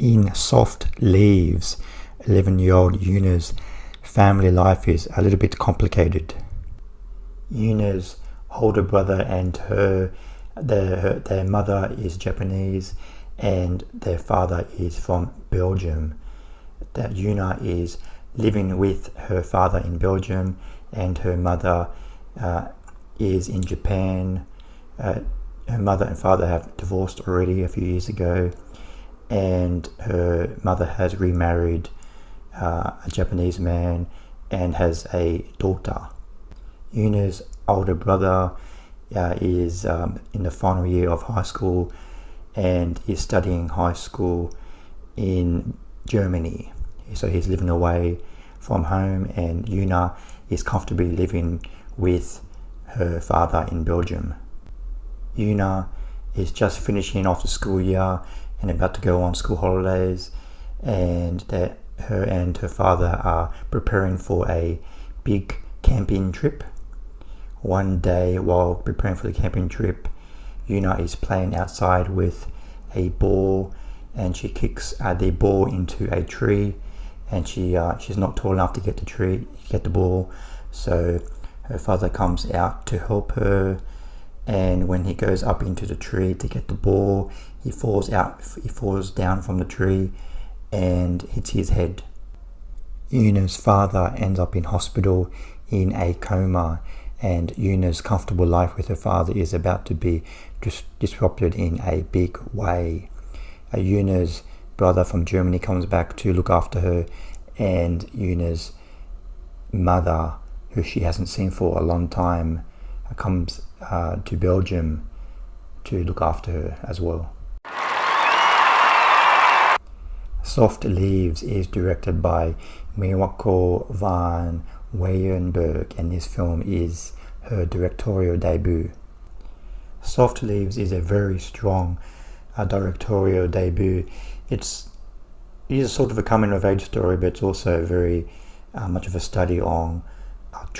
In Soft Leaves, 11-year-old Yuna's family life is a little bit complicated. Yuna's older brother and their mother is Japanese and their father is from Belgium. That Yuna is living with her father in Belgium and her mother is in Japan. Her mother and father have divorced already a few years ago, and her mother has remarried a Japanese man and has a daughter. Yuna's older brother is in the final year of high school and is studying high school in Germany. So he's living away from home, and Yuna is comfortably living with her father in Belgium. Yuna is just finishing off the school year and about to go on school holidays, and that her and her father are preparing for a big camping trip. One day while preparing for the camping trip, Yuna is playing outside with a ball, and she kicks the ball into a tree, and she's not tall enough to get the ball, so her father comes out to help her, and when he goes up into the tree to get the ball, he falls down from the tree and hits his head. Yuna's father ends up in hospital in a coma, and Yuna's comfortable life with her father is about to be disrupted in a big way. Yuna's brother from Germany comes back to look after her, and Yuna's mother, who she hasn't seen for a long time, comes to Belgium to look after her as well. Soft Leaves is directed by Mirko van Weyenberg, and this film is her directorial debut. Soft Leaves is a very strong directorial debut. It is sort of a coming-of-age story, but it's also very much of a study on a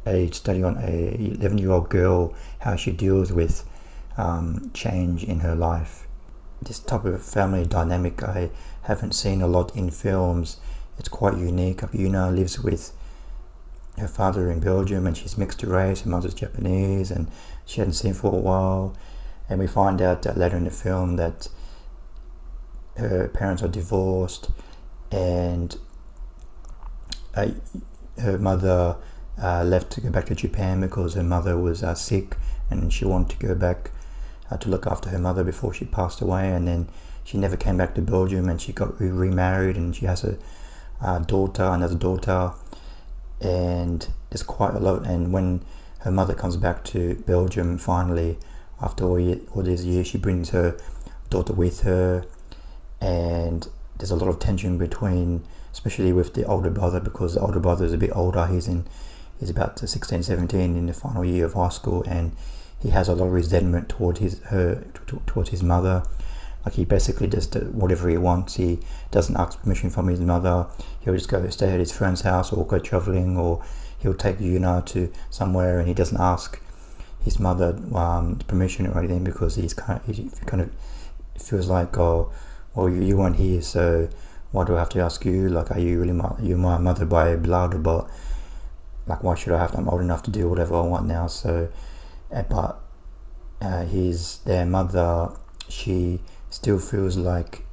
11-year-old girl, how she deals with change in her life. This type of family dynamic I haven't seen a lot in films. It's quite unique. Yuna lives with her father in Belgium, and she's mixed race. Her mother's Japanese, and she hadn't seen for a while. And we find out that later in the film that her parents are divorced, and her mother left to go back to Japan because her mother was sick, and she wanted to go back to look after her mother before she passed away. And then she never came back to Belgium, and she got remarried, and she has another daughter, and there's quite a lot. And when her mother comes back to Belgium finally after all these years, she brings her daughter with her, and there's a lot of tension between, especially with the older brother, because the older brother is a bit older. He's about 16, 17 in the final year of high school, and he has a lot of resentment towards his mother. Like, he basically does whatever he wants. He doesn't ask permission from his mother. He'll just go stay at his friend's house or go traveling, or he'll take Yuna to somewhere, and he doesn't ask his mother permission or anything, because he kind of feels like, oh, well, you weren't here, so why do I have to ask you? Like, are you really my mother by blood? But like, why should I I'm old enough to do whatever I want now. So but their mother, she still feels like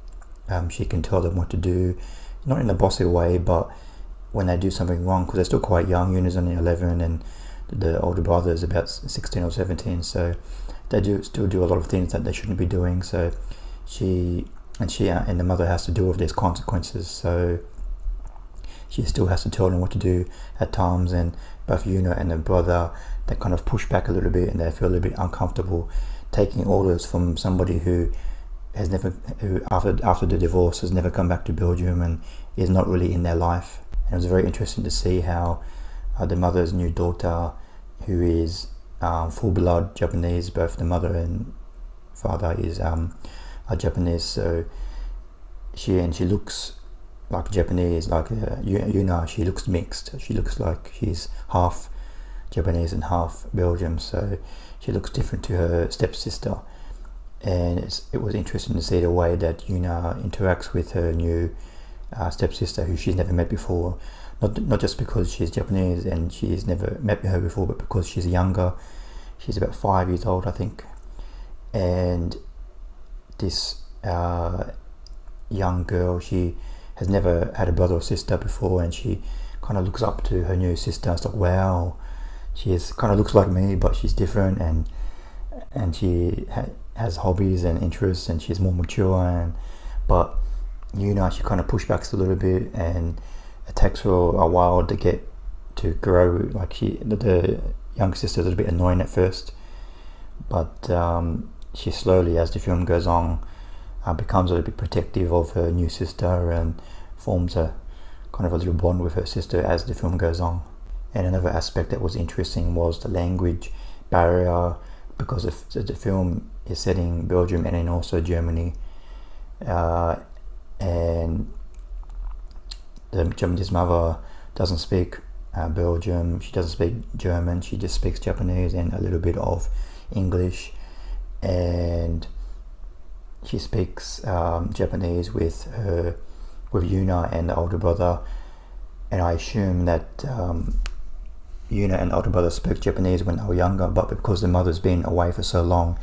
she can tell them what to do, not in a bossy way, but when they do something wrong, because they're still quite young. Yuna's only 11 and the older brother is about 16 or 17, so they still do a lot of things that they shouldn't be doing. So she and the mother has to deal with these consequences, so she still has to tell them what to do at times. And both Yuna and the brother, they kind of push back a little bit, and they feel a little bit uncomfortable taking orders from somebody who after the divorce has never come back to Belgium and is not really in their life. And it was very interesting to see how the mother's new daughter, who is full blood Japanese, both the mother and father are Japanese, so she looks like Japanese, like Yuna. She looks mixed. She looks like she's half Japanese and half Belgium, so she looks different to her stepsister. and it was interesting to see the way that Yuna interacts with her new stepsister, who she's never met before. Not just because she's Japanese and she's never met her before, but because she's younger. She's about 5 years old, I think. And this young girl, she has never had a brother or sister before, and she kind of looks up to her new sister. It's like, wow, she kind of looks like me, but she's different, and she has hobbies and interests, and she's more mature. But she kind of pushbacks a little bit, and it takes her a while to get to grow. Like the young sister's a little bit annoying at first, but she slowly, as the film goes on, becomes a little bit protective of her new sister and forms a kind of a little bond with her sister as the film goes on. And another aspect that was interesting was the language barrier, because the film is set in Belgium and then also Germany, and the Japanese mother doesn't speak Belgium, she doesn't speak German, she just speaks Japanese and a little bit of English, and she speaks Japanese with Yuna and the older brother. And I assume that Yuna and the older brother spoke Japanese when they were younger, but because the mother's been away for so long,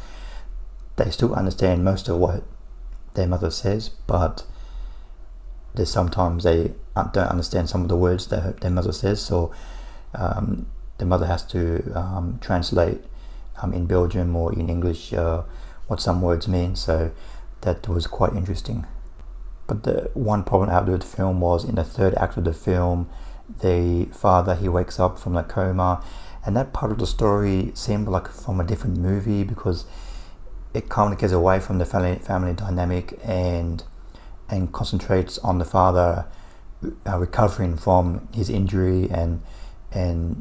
they still understand most of what their mother says, but there's sometimes they don't understand some of the words that their mother says, so the mother has to translate in Belgium or in English what some words mean. So that was quite interesting. But the one problem I had with the film was, in the third act of the film, the father, he wakes up from the coma, and that part of the story seemed like from a different movie, because it kind of gets away from the family dynamic and concentrates on the father recovering from his injury and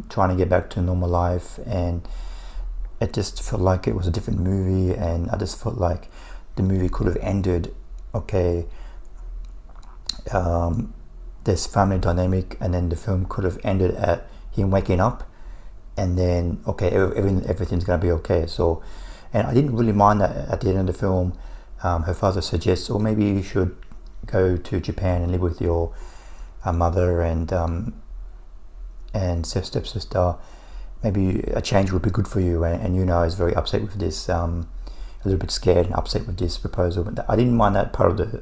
trying to get back to normal life. And it just felt like it was a different movie, and I just felt like the movie could have ended, okay, this family dynamic, and then the film could have ended at him waking up, and then okay, everything's gonna be okay. So, and I didn't really mind that at the end of the film, her father suggests, or maybe you should go to Japan and live with your mother and stepsister. Maybe a change would be good for you. And Yuna is very upset with this, a little bit scared and upset with this proposal. But I didn't mind that part of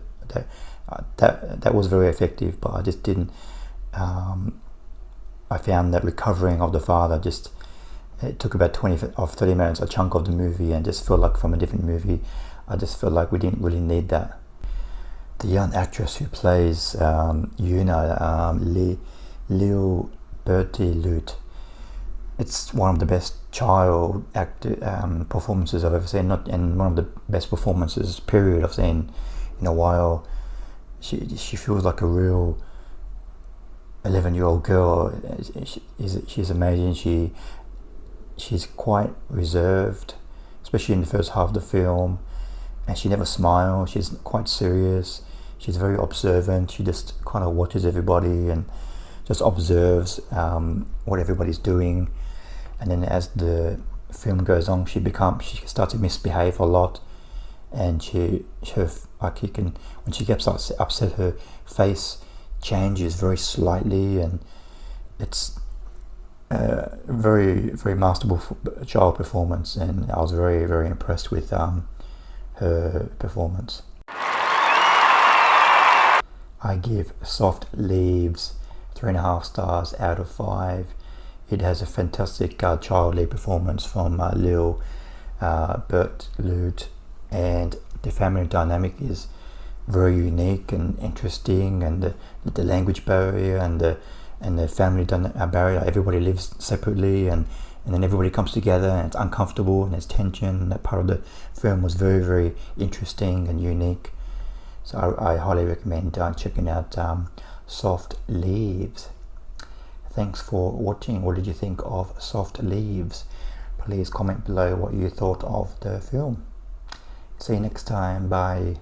that was very effective, but I just didn't. I found that recovering of the father it took about 20 or 30 minutes, a chunk of the movie, and just felt like from a different movie. I just felt like we didn't really need that. The young actress who plays Yuna, Lil Bertie Lute, it's one of the best child performances I've ever seen, and one of the best performances period I've seen in a while. She feels like a real 11-year-old girl. She's amazing. She's quite reserved, especially in the first half of the film, and she never smiles. She's quite serious. She's very observant. She just kind of watches everybody and just observes what everybody's doing. And then as the film goes on, she starts to misbehave a lot, and when she gets upset, her face changes very slightly, and it's a very, very masterful child performance, and I was very, very impressed with her performance. I give Soft Leaves 3.5 stars out of 5. It has a fantastic child lead performance from Lil Bert Lute, and the family dynamic is very unique and interesting, and the language barrier and the family barrier. Everybody lives separately, and then everybody comes together, and it's uncomfortable and there's tension. And that part of the film was very, very interesting and unique. So I highly recommend checking out Soft Leaves. Thanks for watching. What did you think of Soft Leaves? Please comment below what you thought of the film. See you next time. Bye.